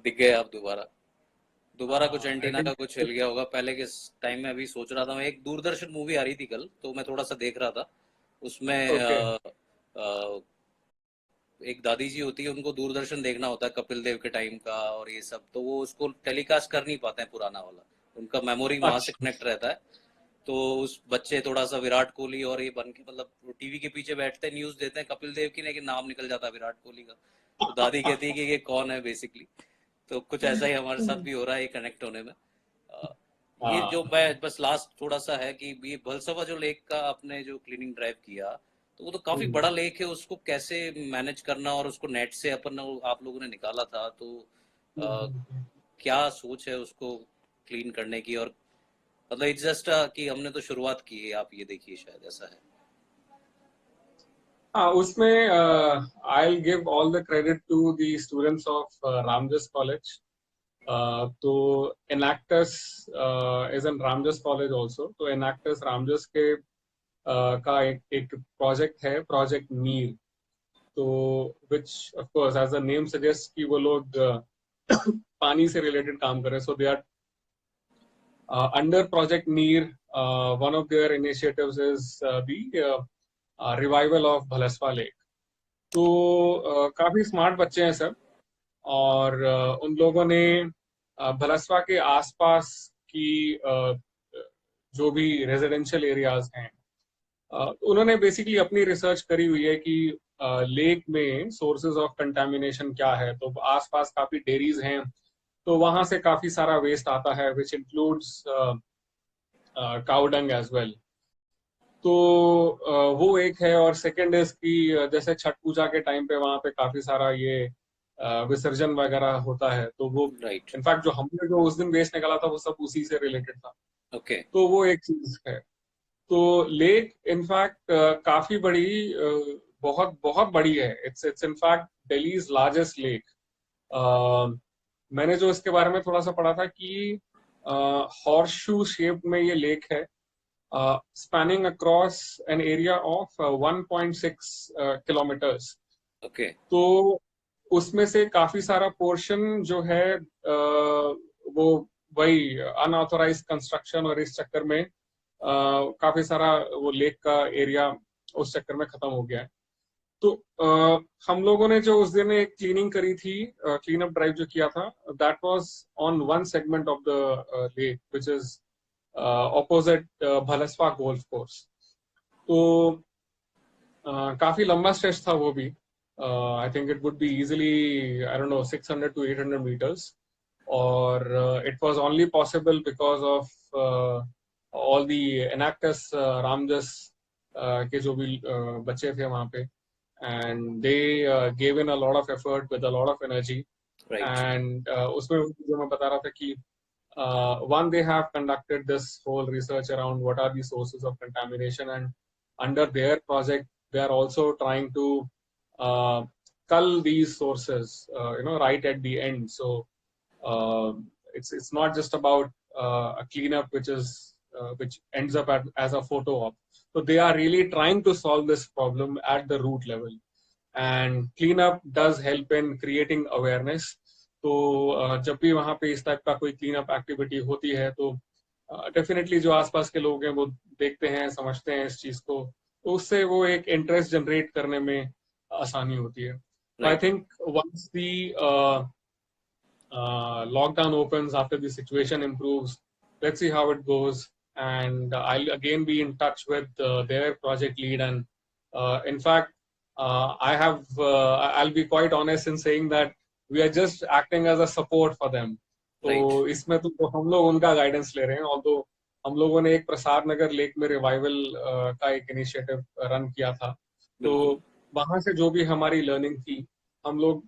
दिख गए आप दोबारा। दोबारा कुछ आई एंटीना थिंक का कुछ हिल गया होगा। पहले के टाइम में अभी सोच रहा था मैं, एक दूरदर्शन मूवी आ रही थी कल, तो मैं थोड़ा सा देख रहा था उसमें। ओके। अ, एक दादी जी होती है, उनको दूरदर्शन देखना होता है कपिल देव के टाइम का और ये सब, तो वो उसको टेलीकास्ट कर नहीं पाते हैं पुराना वाला, उनका मेमोरी वहां से अच्छा। कनेक्ट रहता है। तो उस बच्चे थोड़ा सा विराट कोहली और ये बन के, मतलब टीवी के पीछे बैठते हैं, न्यूज देते हैं कपिल देव की, लेकिन नाम निकल जाता है विराट कोहली का। तो दादी कहती है कि ये कौन है बेसिकली। तो कुछ ऐसा ही हमारे साथ भी हो रहा है ये कनेक्ट होने में। अ, ये जो हाँ। मैं बस लास्ट थोड़ा सा है कि ये भलसवा जो लेक का आपने जो क्लीनिंग ड्राइव किया, तो वो तो काफी बड़ा लेक है, उसको कैसे मैनेज करना, और उसको नेट से अपन आप लोगों ने निकाला था, तो अ, क्या सोच है उसको क्लीन करने की? और मतलब इट्स जस्ट कि हमने तो शुरुआत की है, आप ये देखिए, शायद ऐसा है। हाँ, उसमें I give all the credit to the students of Ramjas college. तो Enactus is in Ramjas college also. तो एनैक्टस रामजस के का एक प्रोजेक्ट है, प्रोजेक्ट मीर। तो which of course as the name suggest कि वो लोग पानी से रिलेटेड काम कर रहे हैं। So they are under project Meer. One of their initiatives is the revival of Bhalswa lake. तो काफी स्मार्ट बच्चे हैं सब। और उन लोगों ने भलसवा के आसपास की जो भी रेजिडेंशियल एरियाज हैं, उन्होंने बेसिकली अपनी रिसर्च करी हुई है कि लेक में सोर्सेज ऑफ कंटामिनेशन क्या है। तो आसपास काफी डेयरीज हैं, तो वहां से काफी सारा वेस्ट आता है, which includes cow dung as well. तो वो एक है। और सेकंड इज कि जैसे छठ पूजा के टाइम पे वहां पे काफी सारा ये विसर्जन वगैरह होता है, तो वो राइट। इनफैक्ट जो हमने जो उस दिन वेस्ट निकाला था वो सब उसी से रिलेटेड था। ओके। तो वो एक चीज है। तो लेक इनफैक्ट काफी बड़ी, बहुत बहुत बड़ी है। It's in fact Delhi's largest lake. मैंने जो इसके बारे में थोड़ा सा पढ़ा था कि हॉर्स शू शेप में ये लेक है, spanning across an area of 1.6 kilometers. Okay. तो उसमें से काफी सारा पोर्शन जो है वो वही अनऑथोराइज कंस्ट्रक्शन और इस चक्कर में काफी सारा वो लेक का एरिया उस चक्कर में खत्म हो गया है। तो हम लोगों ने जो उस दिन एक क्लीनिंग करी थी, क्लीन अप ड्राइव जो किया था, that was on one segment of the lake which is opposite Bhalswa golf course. तो काफी लंबा स्ट्रेच था वो भी। I think it would be easily, I don't know, 600 to 800 meters। और it was only possible because of all the Enactus Ramjas के जो भी बच्चे थे वहां पे, and they gave in a lot of effort with a lot of energy। Right. and उसमें जो मैं बता रहा था कि one, they have conducted this whole research around what are the sources of contamination, and under their project they are also trying to uh, cull these sources, right at the end. So uh, it's not just about a cleanup which ends up as a photo op. So they are really trying to solve this problem at the root level, and cleanup does help in creating awareness। तो जब भी वहाँ पे इस type का कोई clean up activity होती है, तो डेफिनेटली जो आसपास के लोग हैं वो देखते हैं, समझते हैं इस चीज को, तो उससे वो एक इंटरेस्ट जनरेट करने में आसानी होती है। तो I right. Think once the lockdown opens, after the situation improves, let's see how it goes. And I'll again be in touch with their project lead. And in fact, I'll be quite honest in saying that we are just acting as a support for them. तो right. इसमें तो हम लोग उनका guidance ले रहे हैं। Although हम लोगों ने एक प्रसाद नगर लेक में रिवाइवल का एक इनिशिएटिव रन किया था। तो बिल्कुल। वहां से जो भी हमारी लर्निंग थी, हम लोग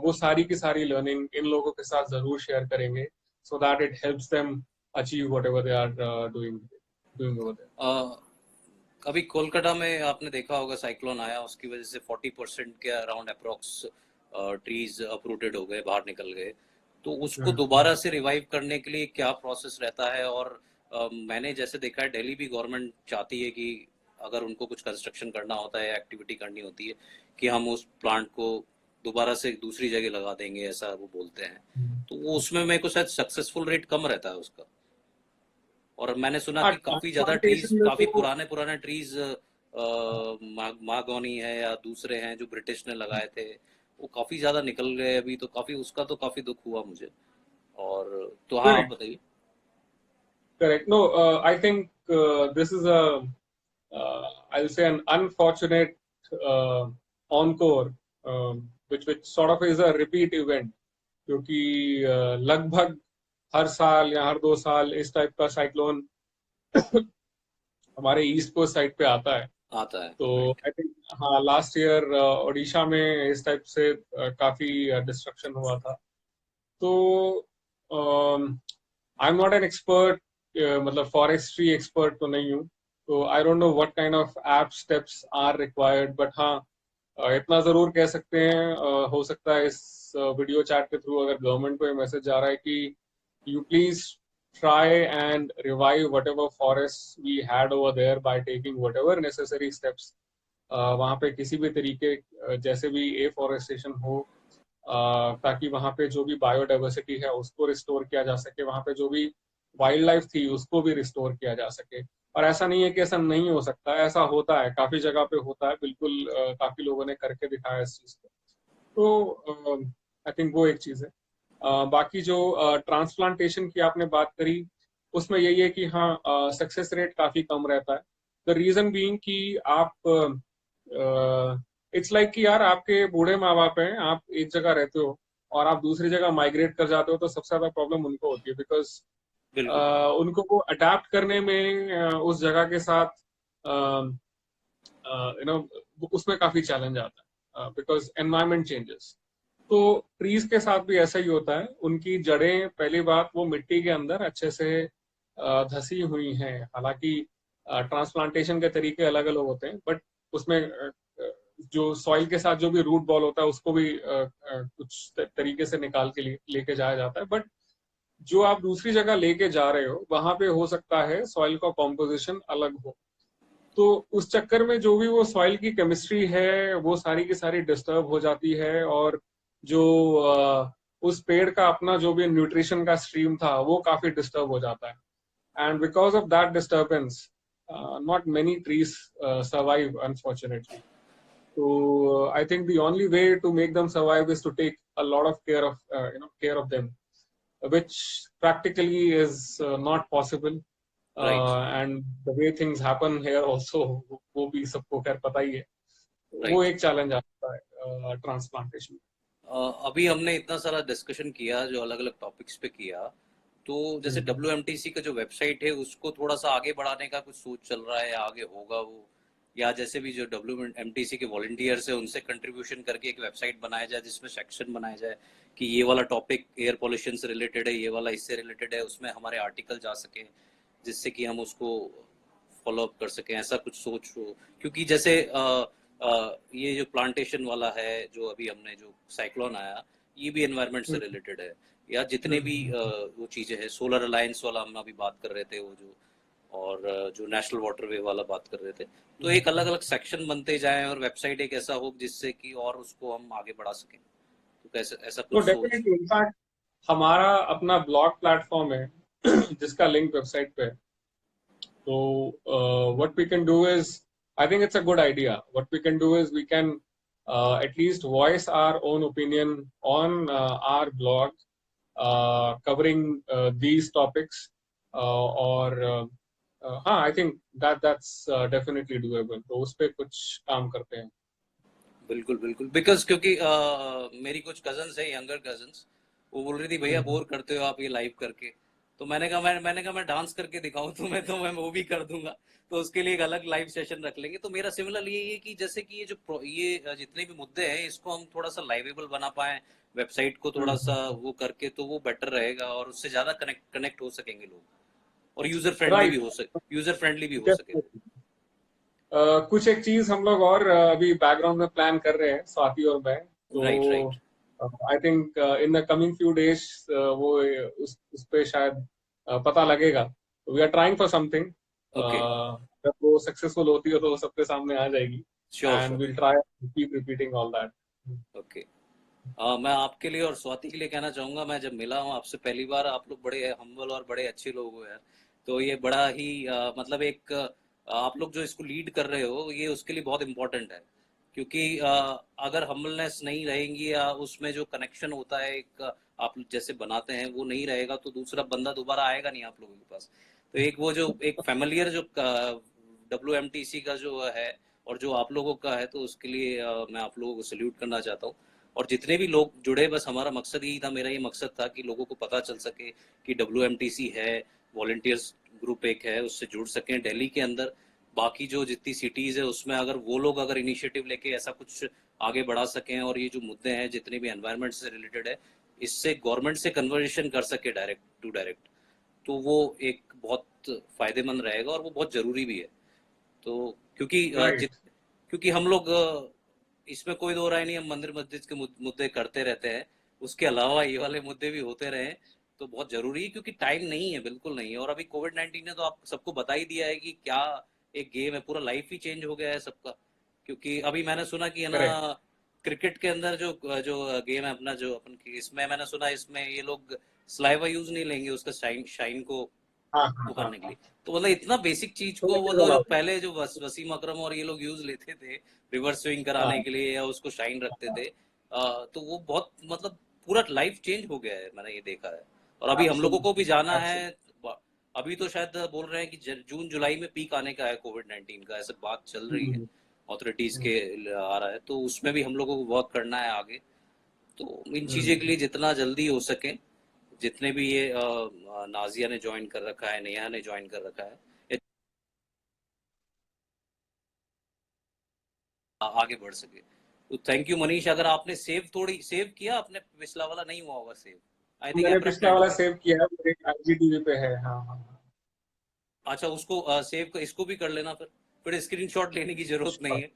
वो सारी की सारी लर्निंग इन लोगों के साथ जरूर शेयर करेंगे, so that it helps them achieve whatever they are doing doing over there. अभी कोलकाता में आपने देखा होगा, साइक्लोन आया, उसकी वजह से 40% के अराउंड अप्रोक्स ट्रीज अपरूटेड हो गए, बाहर निकल गए। तो उसको दोबारा से रिवाइव करने के लिए क्या प्रोसेस रहता है? और मैंने जैसे देखा है, दिल्ली भी गवर्नमेंट चाहती है कि अगर उनको कुछ कंस्ट्रक्शन करना होता है, एक्टिविटी करनी होती है, कि हम उस प्लांट को दोबारा से दूसरी जगह लगा देंगे, ऐसा वो बोलते हैं। तो वो उसमें मेरे को शायद सक्सेसफुल रेट कम रहता है उसका। और मैंने सुना हाँ, कि काफी ज्यादा ट्रीज, ट्रांसप्लांटेशन में काफी तो पुराने पुराने ट्रीज मागोनी है या दूसरे हैं जो ब्रिटिश ने लगाए थे, वो काफी ज्यादा निकल गए अभी, तो काफी उसका तो काफी दुख हुआ मुझे। और तो हाँ, आप करेक्ट, बताइए। Correct. No, I think this is a I'll say an unfortunate encore, which sort of is a repeat event, क्योंकि लगभग हर साल या हर 2 साल इस टाइप का साइक्लोन हमारे ईस्ट कोस्ट साइड पे आता है। आता है, तो राइट। आई थिंक हाँ, लास्ट ईयर ओडिशा में इस टाइप से काफी डिस्ट्रक्शन हुआ था। तो I am not an expert, मतलब फॉरेस्ट्री एक्सपर्ट तो नहीं हूँ, तो I don't know what kind of apt steps are required, but हाँ, इतना जरूर कह सकते हैं, हो सकता है इस वीडियो चैट के थ्रू अगर गवर्नमेंट को ये मैसेज जा रहा है कि you please try and revive whatever forests we had over there by taking whatever necessary steps, वहाँ पे किसी भी तरीके जैसे भी एफॉरेस्टेशन हो, ताकि वहाँ पे जो भी बायोडाइवर्सिटी है उसको रिस्टोर किया जा सके, वहाँ पे जो भी वाइल्ड लाइफ थी उसको भी रिस्टोर किया जा सके। और ऐसा नहीं है कि ऐसा नहीं हो सकता, ऐसा होता है, काफी जगह पे होता है बिल्कुल, काफी लोगों ने करके दिखाया इस चीज को। तो आई थिंक वो एक चीज है। बाकी जो ट्रांसप्लांटेशन की आपने बात करी, उसमें यही है कि हाँ, सक्सेस रेट काफी कम रहता है। द रीजन बीइंग कि आप, इट्स लाइक कि यार आपके बूढ़े माँ बाप हैं, आप एक जगह रहते हो और आप दूसरी जगह माइग्रेट कर जाते हो, तो सबसे ज्यादा प्रॉब्लम उनको होती है, बिकॉज बिल्कुल। उनको वो अडेप्ट करने में उस जगह के साथ यू नो उसमें काफी चैलेंज आता है, बिकॉज एनवायरमेंट चेंजेस। तो ट्रीज के साथ भी ऐसा ही होता है, उनकी जड़ें पहली बात वो मिट्टी के अंदर अच्छे से धसी हुई हैं। हालांकि ट्रांसप्लांटेशन के तरीके अलग अलग होते हैं, बट उसमें जो सॉइल के साथ जो भी रूट बॉल होता है उसको भी कुछ तरीके से निकाल के लेके जाया जाता है। बट जो आप दूसरी जगह लेके जा रहे हो वहां पे हो सकता है सॉइल का कॉम्पोजिशन अलग हो, तो उस चक्कर में जो भी वो सॉइल की केमिस्ट्री है वो सारी की सारी डिस्टर्ब हो जाती है, और जो उस पेड़ का अपना जो भी न्यूट्रिशन का स्ट्रीम था वो काफी डिस्टर्ब हो जाता है। And because of that disturbance not many trees survive unfortunately. तो I think the only way to make them survive is to take a lot of care of them, which practically is not possible. Right, And the way things happen here also, वो भी सबको खैर पता ही है। वो right. एक challenge आता है ट्रांसप्लांटेशन। अभी हमने इतना सारा डिस्कशन किया जो अलग अलग टॉपिक्स पे किया, तो जैसे WMTC का जो वेबसाइट है उसको थोड़ा सा आगे बढ़ाने का कुछ सोच चल रहा है या आगे होगा वो, या जैसे भी जो WMTC के वॉलंटियर्स है उनसे कंट्रीब्यूशन करके एक वेबसाइट बनाया जाए जिसमें सेक्शन बनाया जाए कि ये वाला टॉपिक एयर पोल्यूशन से रिलेटेड है, ये वाला इससे रिलेटेड है, उसमें हमारे आर्टिकल जा सके जिससे कि हम उसको फॉलो अप कर सकें, ऐसा कुछ सोच हो। क्योंकि जैसे ये जो प्लांटेशन वाला है जो अभी हमने जो साइक्लोन आया, ये भी एनवायरनमेंट से रिलेटेड है, या जितने भी वो चीजें हैं, सोलर अलायंस वाला हम अभी बात कर रहे थे वो जो, और जो नेशनल वाटरवे वाला बात कर रहे थे, तो एक अलग अलग सेक्शन बनते जाएं और वेबसाइट एक ऐसा हो जिससे कि और उसको हम आगे बढ़ा सकें, तो कैसे ऐसा तो कुछ सोच। डेफिनेटली इनफैक्ट हमारा अपना ब्लॉग प्लेटफॉर्म है जिसका लिंक वेबसाइट पे है। So what we can do is, I think it's a good idea. What we can do is we can at least voice our own opinion on our blog, covering these topics. हाँ, I think that's definitely doable. तो उस पे कुछ काम करते हैं। बिल्कुल बिल्कुल, बिकॉज क्योंकि मेरी कुछ कजन्स है, यंगर कजन्स, वो बोल रही थी भैया बोर करते हो आप ये लाइव करके, तो मैंने कहा मैं डांस करके दिखाऊं तुम्हें तो मैं वो भी कर दूंगा, तो उसके लिए एक अलग लाइव सेशन रख लेंगे। तो मेरा सिमिलर ये है कि जैसे कि ये जितने भी मुद्दे हैं इसको हम थोड़ा सा लाइवेबल बना पाए, वेबसाइट को थोड़ा सा वो करके, तो वो बेटर रहेगा और उससे ज्यादा कनेक्ट कनेक्ट हो सकेंगे लोग, और राइट, यूजर फ्रेंडली भी हो सके। कुछ एक चीज हम लोग और अभी बैकग्राउंड में प्लान कर रहे हैं, स्वाति और मैं। राइट, तो right. I think in the coming few days वो उस पे शायद पता लगेगा। We are trying for something, okay. जब वो सक्सेसफुल होती है तो वो सबके सामने आ जाएगी। Sure and sure. Will try keep repeating all that. Okay. मैं आपके लिए और स्वाति के लिए कहना चाहूंगा, मैं जब मिला हूँ आपसे पहली बार, आप लोग बड़े हम्बल और बड़े अच्छे लोग हो यार। तो ये बड़ा ही मतलब एक आप लोग जो इसको लीड कर रहे हो, ये उसके लिए बहुत इम्पोर्टेंट है। क्योंकि अगर हम्बलनेस नहीं रहेंगी या उसमें जो कनेक्शन होता है एक आप जैसे बनाते हैं वो नहीं रहेगा, तो दूसरा बंदा दोबारा आएगा नहीं आप लोगों के पास। तो एक वो जो एक फेमिलियर जो WMTC का जो है और जो आप लोगों का है, तो उसके लिए मैं आप लोगों को सल्यूट करना चाहता हूँ। और जितने भी लोग जुड़े, बस हमारा मकसद यही था, मेरा ये मकसद था कि लोगों को पता चल सके कि WMTC है, वॉलंटियर्स ग्रुप एक है, उससे जुड़ सकें दिल्ली के अंदर। बाकी जो जितनी सिटीज़ है उसमें अगर वो लोग अगर इनिशिएटिव लेके ऐसा कुछ आगे बढ़ा सकें, और ये जो मुद्दे हैं जितने भी एनवायरनमेंट से रिलेटेड है, इससे गवर्नमेंट से कन्वर्सेशन कर सके डायरेक्ट टू डायरेक्ट, तो वो एक बहुत फायदेमंद रहेगा और वो बहुत ज़रूरी भी है। तो क्योंकि राइट। क्योंकि हम लोग इसमें कोई दो राय नहीं, हम मंदिर मस्जिद के मुद्दे करते रहते हैं, उसके अलावा ये वाले मुद्दे भी होते रहे तो बहुत जरूरी है। क्योंकि टाइम नहीं है, बिल्कुल नहीं है। और अभी कोविड-19 ने तो आप सबको बता ही दिया है कि क्या एक गेम है, पूरा लाइफ ही चेंज हो गया है सबका। क्योंकि अभी मैंने सुना कि है ना, करेक्ट। क्रिकेट के अंदर जो जो गेम है अपना, जो अपन इसमें मैंने सुना इसमें ये लोग सलाइवा यूज नहीं लेंगे उसका शाइन शाइन को हाँ हाँ वो हाँ करने के हाँ। लिए। तो मतलब इतना बेसिक चीज तो को it वो is लोग जो allowed. पहले जो वसीम अकरम और ये लोग यूज लेते थे रिवर्स स्विंग कराने हाँ के लिए या उसको शाइन रखते थे, तो वो बहुत मतलब पूरा लाइफ चेंज हो गया है, मैंने ये देखा है। और अभी हम लोगों को भी एब्सोल्युटली जाना है। एब्सोल्युटली। अभी तो शायद बोल रहे हैं कि जून जुलाई में पीक आने का है कोविड-19 का, ऐसे बात चल रही है ऑथोरिटीज के आ रहा है। तो उसमें भी हम लोगों को वर्क करना है आगे। तो इन चीज़ों के लिए जितना जल्दी हो सके, जितने भी ये नाजिया ने ज्वाइन कर रखा है, नेहा ने ज्वाइन कर रखा है, ये आगे बढ़ सके। तो थैंक यू मनीष। अगर आपने सेव थोड़ी सेव किया, आपने पिछला वाला नहीं हुआ होगा सेव, आई थिंक मैंने पिछला एब्रप्टेड वाला होगा। सेव किया है, मेरे IGTV पे है। हाँ हाँ हाँ। अच्छा, उसको सेव इसको भी कर लेना, फिर स्क्रीनशॉट लेने की जरूरत नहीं Sure. है।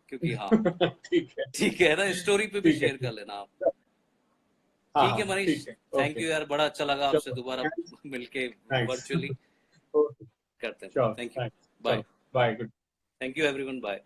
क्योंकि हाँ, ठीक है। ठीक है ना, स्टोरी पे भी ठीक है शेयर कर ठीक लेना आप। है। हाँ ठीक है हाँ मनीष, ठीक है। Thank okay. यू यार, बड़ा अच्छा लगा आपसे चलो दोबारा थैंक्स। मिलके थैंक्स। वर्चुअली। ओके। करते हैं, sure thank you, thanks. Bye. चलो bye. Good. Thank you everyone, bye.